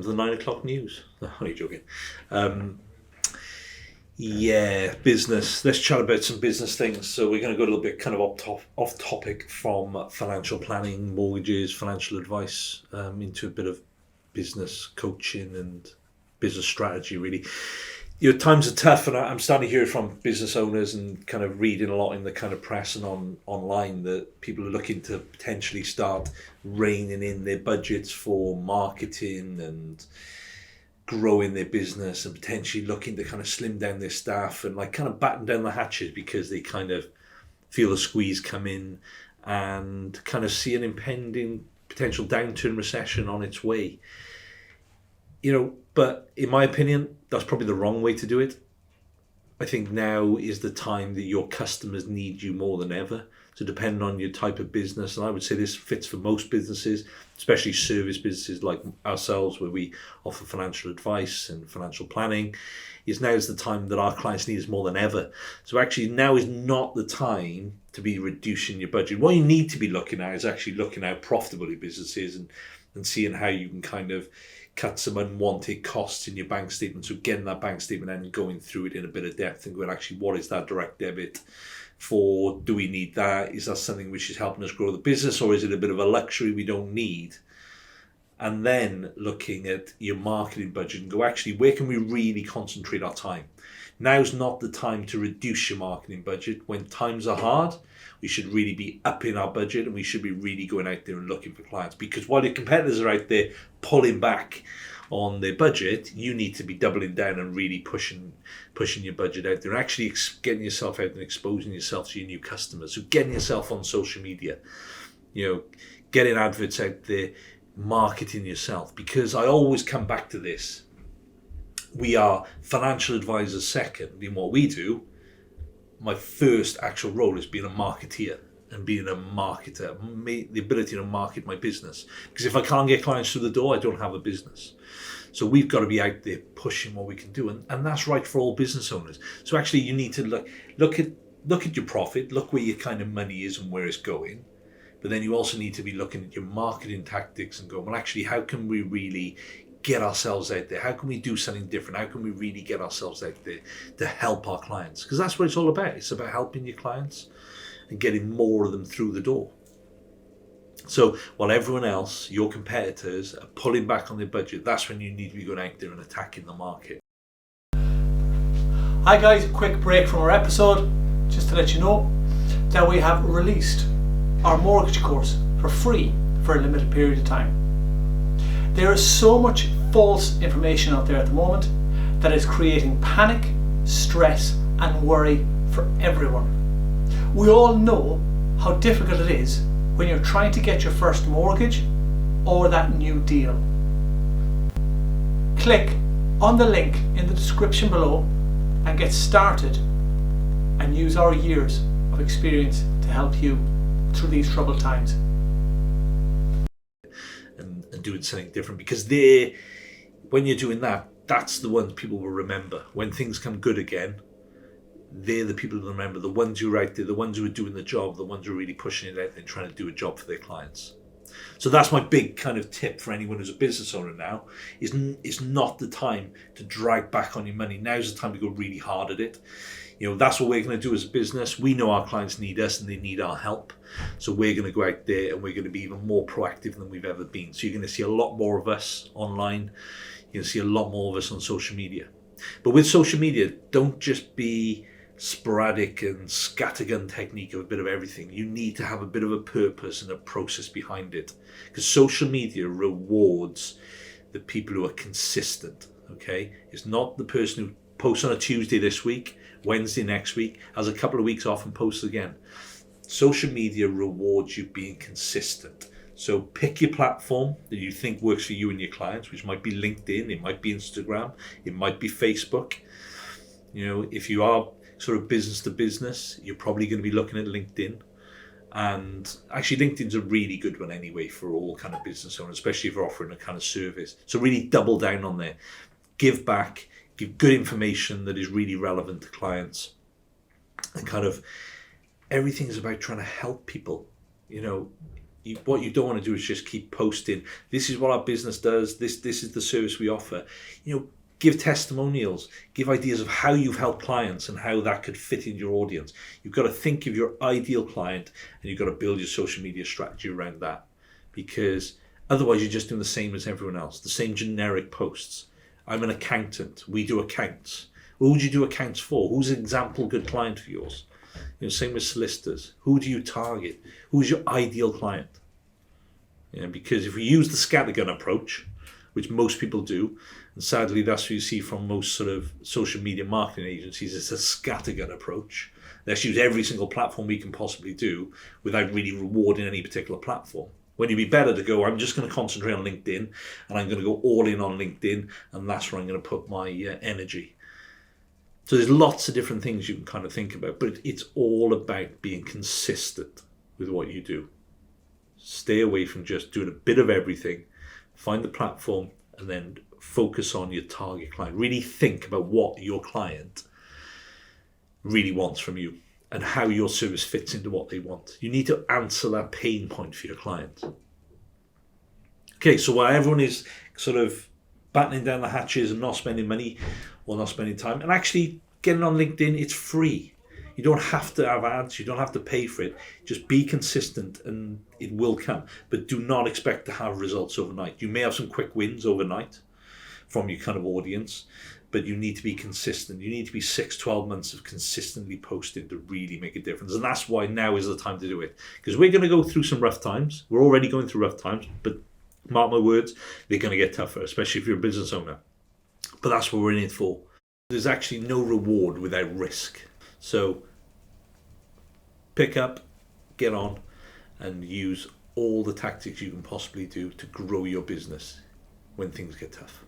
the 9 o'clock news. No, only joking. Yeah, business. Let's chat about some business things. So we're going to go a little bit kind of off topic from financial planning, mortgages, financial advice, into a bit of business coaching and business strategy, really. Times are tough, and I'm starting to hear from business owners and kind of reading a lot in the kind of press and online that people are looking to potentially start reining in their budgets for marketing and growing their business, and potentially looking to kind of slim down their staff and like kind of batten down the hatches because they kind of feel the squeeze come in and kind of see an impending potential downturn, recession on its way. But in my opinion, that's probably the wrong way to do it. I think now is the time that your customers need you more than ever. So depending on your type of business, and I would say this fits for most businesses, especially service businesses like ourselves, where we offer financial advice and financial planning, now is the time that our clients need us more than ever. So actually now is not the time to be reducing your budget. What you need to be looking at is actually looking at profitable businesses and seeing how you can kind of cut some unwanted costs in your bank statement. So getting that bank statement and going through it in a bit of depth and going, actually, what is that direct debit for? Do we need that? Is that something which is helping us grow the business, or is it a bit of a luxury we don't need? And then looking at your marketing budget and go, actually, where can we really concentrate our time? Now's not the time to reduce your marketing budget. When times are hard, we should really be upping our budget, and we should be really going out there and looking for clients. Because while your competitors are out there pulling back on their budget, you need to be doubling down and really pushing your budget out there, and actually getting yourself out and exposing yourself to your new customers. So getting yourself on social media, getting adverts out there, marketing yourself. Because I always come back to this. We are financial advisors second in what we do. My first actual role is being a marketeer and being a marketer, the ability to market my business. Because if I can't get clients through the door, I don't have a business. So we've got to be out there pushing what we can do, and that's right for all business owners. So actually, you need to look at your profit, look where your kind of money is and where it's going. But then you also need to be looking at your marketing tactics and go, well, actually, how can we really get ourselves out there? How can we do something different? How can we really get ourselves out there to help our clients? Because that's what it's all about. It's about helping your clients and getting more of them through the door. So while everyone else, your competitors, are pulling back on their budget, that's when you need to be going out there and attacking the market. Hi guys, a quick break from our episode just to let you know that we have released our mortgage course for free for a limited period of time. There is so much false information out there at the moment that is creating panic, stress and worry for everyone. We all know how difficult it is when you're trying to get your first mortgage or that new deal. Click on the link in the description below and get started and use our years of experience to help you through these troubled times. And doing something different, because when you're doing that, that's the ones people will remember. When things come good again, they're the people who remember, the ones who are out there, the ones who are doing the job, the ones who are really pushing it out there and trying to do a job for their clients. So that's my big kind of tip for anyone who's a business owner now, is not the time to drag back on your money. Now's the time to go really hard at it. That's what we're going to do as a business. We know our clients need us and they need our help. So we're going to go out there and we're going to be even more proactive than we've ever been. So you're going to see a lot more of us online. You're going to see a lot more of us on social media. But with social media, don't just be sporadic and scattergun technique of a bit of everything. You need to have a bit of a purpose and a process behind it. Because social media rewards the people who are consistent. Okay? It's not the person who posts on a Tuesday this week, Wednesday next week, has a couple of weeks off and posts again. Social media rewards you being consistent. So pick your platform that you think works for you and your clients, which might be LinkedIn, it might be Instagram, it might be Facebook. If you are sort of business to business, you're probably going to be looking at LinkedIn. And actually LinkedIn's a really good one anyway for all kind of business owners, especially if you're offering a kind of service. So really double down on there. Give back, give good information that is really relevant to clients. And kind of everything is about trying to help people. what you don't want to do is just keep posting, this is what our business does, this is the service we offer. Give testimonials, give ideas of how you've helped clients and how that could fit in your audience. You've got to think of your ideal client, and you've got to build your social media strategy around that, because otherwise you're just doing the same as everyone else, the same generic posts. I'm an accountant, we do accounts. Who would you do accounts for? Who's an example good client for yours? Same with solicitors. Who do you target? Who's your ideal client? Because if we use the scattergun approach, which most people do, and sadly that's what you see from most sort of social media marketing agencies, it's a scattergun approach. Let's use every single platform we can possibly do without really rewarding any particular platform. When it'd be better to go, I'm just going to concentrate on LinkedIn, and I'm going to go all in on LinkedIn, and that's where I'm going to put my energy. So there's lots of different things you can kind of think about, but it's all about being consistent with what you do. Stay away from just doing a bit of everything. Find the platform and then focus on your target client. Really think about what your client really wants from you and how your service fits into what they want. You need to answer that pain point for your client. Okay, so while everyone is sort of battening down the hatches and not spending money or not spending time, and actually getting on LinkedIn, it's free. You don't have to have ads, you don't have to pay for it. Just be consistent and it will come. But do not expect to have results overnight. You may have some quick wins overnight from your kind of audience, but you need to be consistent. You need to be 6-12 months of consistently posting to really make a difference. And that's why now is the time to do it. Because we're going to go through some rough times. We're already going through rough times, but mark my words, they're going to get tougher, especially if you're a business owner. But that's what we're in it for. There's actually no reward without risk. So pick up, get on, and use all the tactics you can possibly do to grow your business when things get tough.